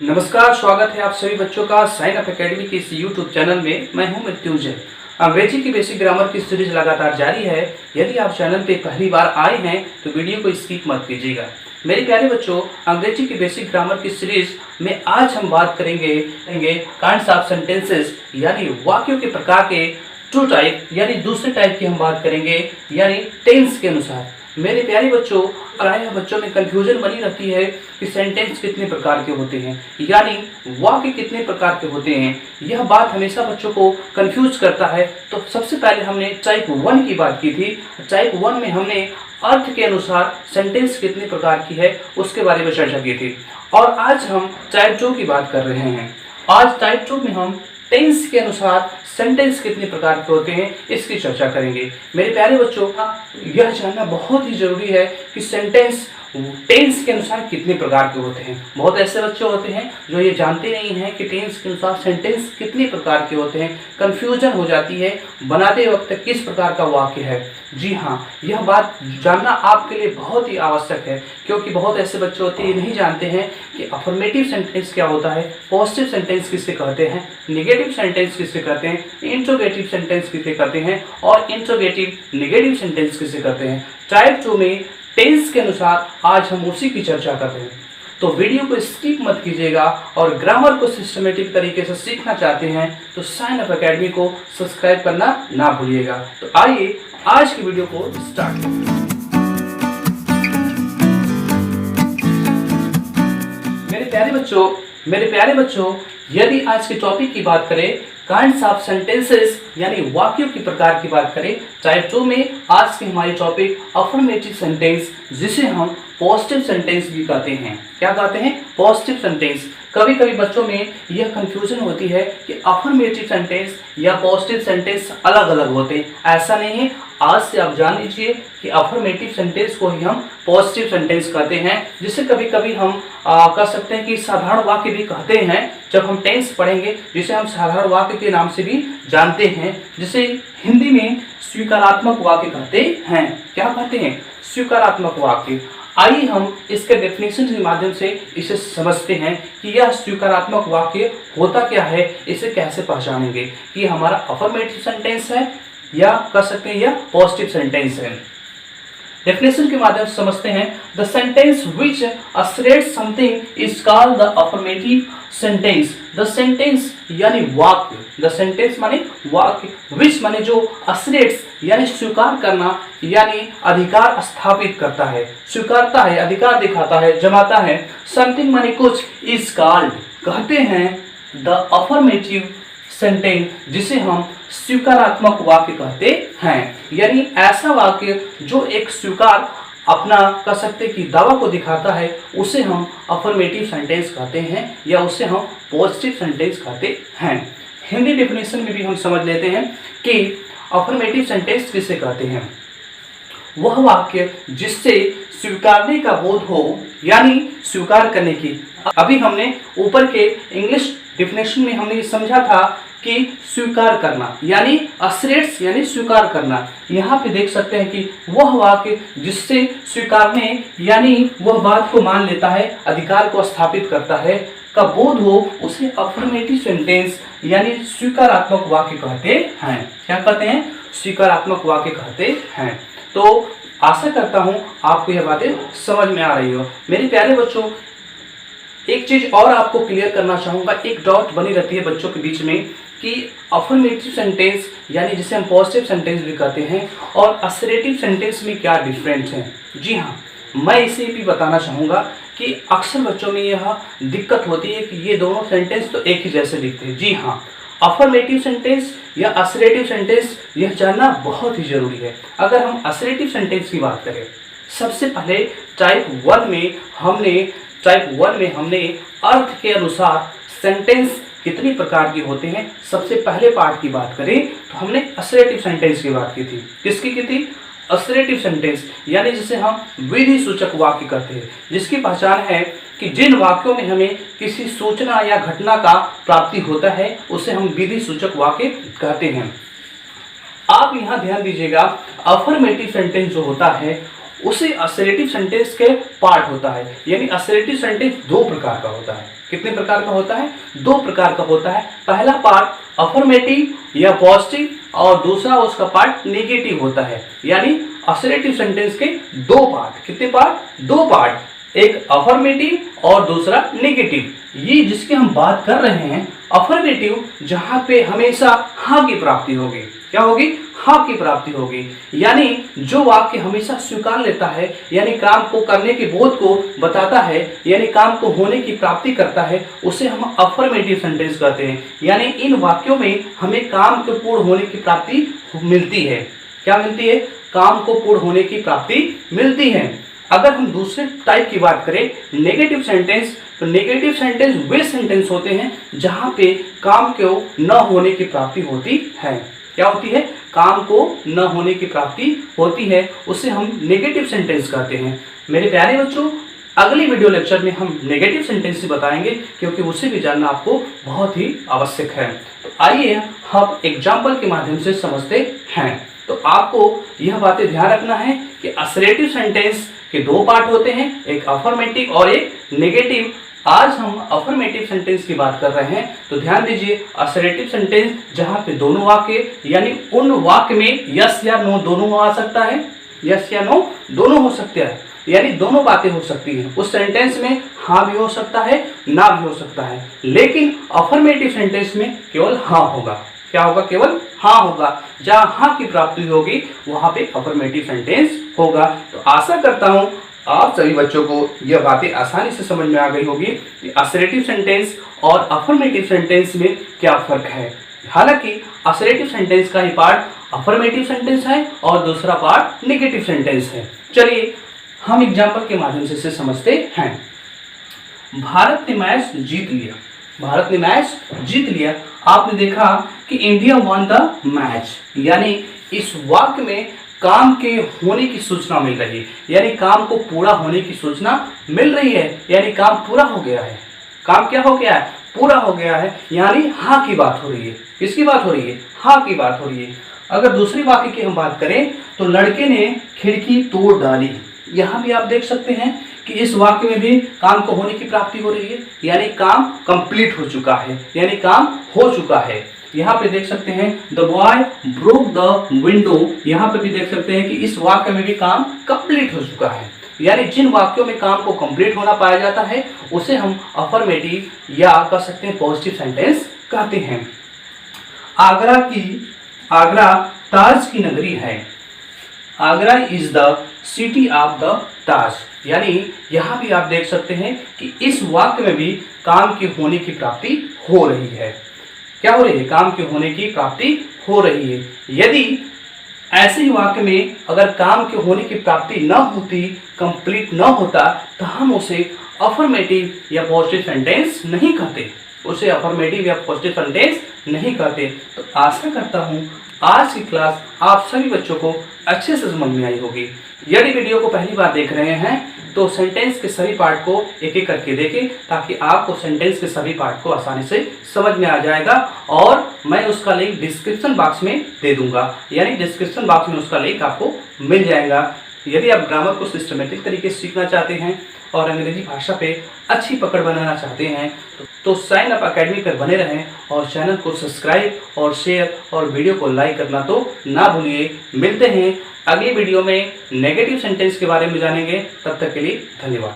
नमस्कार, स्वागत है आप सभी बच्चों का साइन अप एकेडमी के इस यूट्यूब चैनल में। मैं हूं मृत्युंजय। अंग्रेजी की बेसिक ग्रामर की सीरीज लगातार जारी है। यदि आप चैनल पे पहली बार आए हैं तो वीडियो को स्किप मत कीजिएगा। मेरे प्यारे बच्चों, अंग्रेजी की बेसिक ग्रामर की सीरीज में आज हम बात करेंगे काइंड्स ऑफ सेंटेंसेस, यानी वाक्यों के प्रकार के टू टाइप, यानी दूसरे टाइप की हम बात करेंगे, यानी टेंस के अनुसार। मेरे प्यारे बच्चों, प्रायः बच्चों में कंफ्यूजन बनी रहती है कि सेंटेंस कितने प्रकार के होते हैं, यानी वाक्य कितने प्रकार के होते हैं। यह बात हमेशा बच्चों को कंफ्यूज करता है। तो सबसे पहले हमने टाइप 1 की बात की थी। टाइप 1 में हमने अर्थ के अनुसार सेंटेंस कितने प्रकार की है उसके बारे में चर्चा की थी। और आज हम टाइप 2 की बात कर रहे हैं। आज टाइप 2 में हम टेंस के अनुसार सेंटेंस कितने प्रकार के होते हैं इसकी चर्चा करेंगे। मेरे प्यारे बच्चों, यह जानना बहुत ही जरूरी है कि सेंटेंस टेंस के अनुसार कितने प्रकार के होते हैं। बहुत ऐसे बच्चे होते हैं जो ये जानते नहीं हैं कि टेंस के अनुसार सेंटेंस कितने प्रकार के होते हैं। कंफ्यूजन हो जाती है बनाते वक्त किस प्रकार का वाक्य है। जी हाँ, यह बात जानना आपके लिए बहुत ही आवश्यक है, क्योंकि बहुत ऐसे बच्चे होते हैं नहीं जानते हैं कि अफर्मेटिव सेंटेंस क्या होता है, पॉजिटिव सेंटेंस किसे कहते हैं, नेगेटिव सेंटेंस किसे कहते हैं, इंट्रोगेटिव सेंटेंस किसे कहते हैं और इंट्रोगेटिव नेगेटिव सेंटेंस किसे कहते हैं। टाइप 2 में टेंस के अनुसार आज हम उसी की चर्चा कर रहे हैं। तो वीडियो को स्किप मत कीजिएगा और ग्रामर को सिस्टमेटिक तरीके से सीखना चाहते हैं तो साइन अप एकेडमी को सब्सक्राइब करना ना भूलिएगा। तो आइए आज की वीडियो को स्टार्ट करें। मेरे प्यारे बच्चों, यदि आज के टॉपिक की बात करें, काइंड्स ऑफ सेंटेंसेस यानी वाक्यों की प्रकार की बात करें, टाइप 2 में आज की हमारी टॉपिक अफर्मेटिव सेंटेंस, जिसे हम पॉजिटिव सेंटेंस भी कहते हैं। क्या कहते हैं? Positive sentence. कभी कभी बच्चों में यह कंफ्यूजन होती है कि अफर्मेटिव सेंटेंस या पॉजिटिव सेंटेंस अलग अलग होते हैं। ऐसा नहीं है। आज से आप जान लीजिए कि अफर्मेटिव सेंटेंस को ही हम पॉजिटिव सेंटेंस कहते हैं, जिसे कभी कभी हम कह सकते हैं कि साधारण वाक्य भी कहते हैं। जब हम टेंस पढ़ेंगे, जिसे हम साधारण वाक्य के नाम से भी जानते हैं, जिसे हिंदी में स्वीकारात्मक वाक्य कहते हैं। क्या कहते हैं? स्वीकारात्मक वाक्य। आइए हम इसके डेफिनेशन के माध्यम से इसे समझते हैं कि यह स्वीकारात्मक वाक्य होता क्या है, इसे कैसे पहचानेंगे कि हमारा अफर्मेटिव सेंटेंस है या कह सकते हैं यह पॉजिटिव सेंटेंस है। डेफिनेशन के माध्यम से समझते हैं। The sentence which asserts something is called the affirmative sentence. The sentence यानी वाक्य, द सेंटेंस माने वाक्य, विच माने जो, असरेट्स यानी स्वीकार करना, यानी अधिकार स्थापित करता है, स्वीकारता है, अधिकार दिखाता है, जमाता है। समथिंग माने कुछ, इज कॉल्ड कहते हैं द अफर्मेटिव सेंटेंस, जिसे हम स्वीकारात्मक वाक्य कहते हैं। यानी ऐसा वाक्य जो एक स्वीकार अपना कह सकते कि दावा को दिखाता है, उसे हम अफर्मेटिव सेंटेंस कहते हैं या उसे हम पॉजिटिव सेंटेंस कहते हैं। हिंदी डेफिनेशन में भी हम समझ लेते हैं कि अफर्मेटिव सेंटेंस किसे कहते हैं। वह वाक्य जिससे स्वीकारने का बोध हो, यानी स्वीकार करने की। अभी हमने ऊपर के इंग्लिश डेफिनेशन में हमने समझा था कि स्वीकार करना यानी असरेट्स यानी स्वीकार करना। यहाँ पे देख सकते हैं कि वह वाक्य जिससे स्वीकारने यानी वह बात को मान लेता है, अधिकार को स्थापित करता है, का बोध हो, उसे अफर्मेटिव सेंटेंस यानी स्वीकारात्मक वाक्य कहते हैं। क्या कहते हैं? स्वीकारात्मक वाक्य कहते हैं। तो आशा करता हूँ आपको यह बातें समझ में आ रही हो। मेरे प्यारे बच्चों, एक चीज और आपको क्लियर करना चाहूँगा। एक डाउट बनी रहती है बच्चों के बीच में कि अफर्मेटिव सेंटेंस यानी जिसे हम पॉजिटिव सेंटेंस भी कहते हैं और असरेटिव सेंटेंस में क्या डिफरेंस है। जी हाँ, मैं इसे भी बताना चाहूँगा कि अक्सर बच्चों में यह दिक्कत होती है कि ये दोनों सेंटेंस तो एक ही जैसे दिखते हैं। जी हाँ, अफर्मेटिव सेंटेंस या असरेटिव सेंटेंस यह जानना बहुत ही जरूरी है। अगर हम असरेटिव सेंटेंस की बात करें, सबसे पहले टाइप 1 में हमने अर्थ के अनुसार सेंटेंस कितनी प्रकार के होते हैं, सबसे पहले पार्ट की बात करें तो हमने असरेटिव सेंटेंस की बात की थी। किसकी की थी? असरेटिव सेंटेंस, यानी जिसे हम विधि सूचक वाक्य कहते हैं, जिसकी पहचान है कि जिन वाक्यों में हमें किसी सूचना या घटना का प्राप्ति होता है उसे हम विधि सूचक वाक्य कहते हैं। आप यहाँ ध्यान दीजिएगा, अफर्मेटिव सेंटेंस जो होता है उसे असर्टिव सेंटेंस के पार्ट होता है। यानी असर्टिव सेंटेंस दो प्रकार का होता है। कितने प्रकार का होता है? दो प्रकार का होता है। पहला पार्ट अफर्मेटिव या पॉजिटिव और दूसरा उसका पार्ट नेगेटिव होता है। यानी असर्टिव सेंटेंस के दो पार्ट। कितने पार्ट? दो पार्ट, एक अफर्मेटिव और दूसरा नेगेटिव। ये जिसकी हम बात कर रहे हैं अफर्मेटिव, जहां पे हमेशा हाँ की प्राप्ति होगी। क्या होगी? हाँ की प्राप्ति होगी। यानी जो वाक्य हमेशा स्वीकार लेता है, यानी काम को करने के बोध को बताता है, यानी काम को होने की प्राप्ति करता है, उसे हम अफर्मेटिव सेंटेंस कहते हैं। यानी इन वाक्यों में हमें काम के पूर्ण होने की प्राप्ति मिलती है। क्या मिलती है? काम को पूर्ण होने की प्राप्ति मिलती है। अगर हम दूसरे टाइप की बात करें नेगेटिव सेंटेंस, तो नेगेटिव सेंटेंस वे सेंटेंस होते हैं जहां पे काम को न होने की प्राप्ति होती है। क्या होती है? काम को न होने की प्राप्ति होती है, उसे हम नेगेटिव सेंटेंस कहते हैं। मेरे प्यारे बच्चों, अगली वीडियो लेक्चर में हम नेगेटिव सेंटेंस बताएंगे, क्योंकि उसे भी जानना आपको बहुत ही आवश्यक है। तो आइए हम एग्जाम्पल के माध्यम से समझते हैं। तो आपको यह बातें ध्यान रखना है कि असर्टिव सेंटेंस के दो पार्ट होते हैं, एक अफर्मेटिव और एक नेगेटिव। आज हम अफर्मेटिव सेंटेंस की बात कर रहे हैं, तो ध्यान दीजिए असर्टिव सेंटेंस जहां पे दोनों वाक्य यानी उन वाक्य में यस या नो दोनों आ सकता है, यस या नो दोनों हो सकते हैं, यानी दोनों बातें हो सकती हैं। उस सेंटेंस में हाँ भी हो सकता है, ना भी हो सकता है, लेकिन अफर्मेटिव सेंटेंस में केवल हाँ होगा। क्या होगा? केवल हाँ होगा। जहां हाँ की प्राप्ति होगी वहां पे अफर्मेटिव सेंटेंस होगा। तो आशा करता हूं आप सभी बच्चों को यह बातें आसानी से समझ में आ गई होगी कि असर्टिव सेंटेंस और अफर्मेटिव सेंटेंस में क्या फर्क है। हालांकि असर्टिव सेंटेंस का ही पार्ट अफर्मेटिव सेंटेंस है और दूसरा पार्ट नेगेटिव सेंटेंस है। चलिए हम एग्जाम्पल के माध्यम से इसे समझते हैं। भारत ने मैच जीत लिया। भारत ने मैच जीत लिया। आपने देखा कि इंडिया वन द मैच, यानी इस वाक्य में काम के होने की सूचना मिल रही है, यानी काम को पूरा होने की सूचना मिल रही है, यानी काम पूरा हो गया है। काम क्या हो गया है? पूरा हो गया है, यानी हाँ की बात हो रही है। किसकी बात हो रही है? हाँ की बात हो रही है। अगर दूसरी वाक्य की हम बात करें तो लड़के ने खिड़की तोड़ डाली। यहाँ भी आप देख सकते हैं कि इस वाक्य में भी काम को होने की प्राप्ति हो रही है, यानी काम कंप्लीट हो चुका है, यानी काम हो चुका है। यहाँ पे देख सकते हैं the boy broke the window. यहाँ पे भी देख सकते हैं कि इस वाक्य में भी काम कंप्लीट हो चुका है। यानी जिन वाक्यों में काम को कंप्लीट होना पाया जाता है उसे हम अफर्मेटिव या कह सकते हैं पॉजिटिव सेंटेंस कहते हैं। आगरा ताज की नगरी है। Agra is the city of the Taj. यानी यहाँ भी आप देख सकते हैं कि इस वाक्य में भी काम के होने की प्राप्ति हो रही है। क्या हो रही है? काम के होने की प्राप्ति हो रही है। यदि ऐसे ही वाक्य में अगर काम के होने की प्राप्ति न होती, कंप्लीट न होता, तो हम उसे अफर्मेटिव या पॉजिटिव सेंटेंस नहीं कहते, उसे अफर्मेटिव या पॉजिटिव सेंटेंस नहीं कहते। तो आशा करता हूँ आज की क्लास आप सभी बच्चों को अच्छे से समझ में आई होगी। यदि वीडियो को पहली बार देख रहे हैं तो सेंटेंस के सभी पार्ट को एक एक करके देखें, ताकि आपको सेंटेंस के सभी पार्ट को आसानी से समझ में आ जाएगा। और मैं उसका लिंक डिस्क्रिप्शन बॉक्स में दे दूंगा, यानी डिस्क्रिप्शन बॉक्स में उसका लिंक आपको मिल जाएगा। यदि आप ग्रामर को सिस्टमेटिक तरीके से सीखना चाहते हैं और अंग्रेजी भाषा पे अच्छी पकड़ बनाना चाहते हैं तो साइन अप अकेडमी पर बने रहें और चैनल को सब्सक्राइब और शेयर और वीडियो को लाइक करना तो ना भूलिए। मिलते हैं अगली वीडियो में, नेगेटिव सेंटेंस के बारे में जानेंगे। तब तक के लिए धन्यवाद।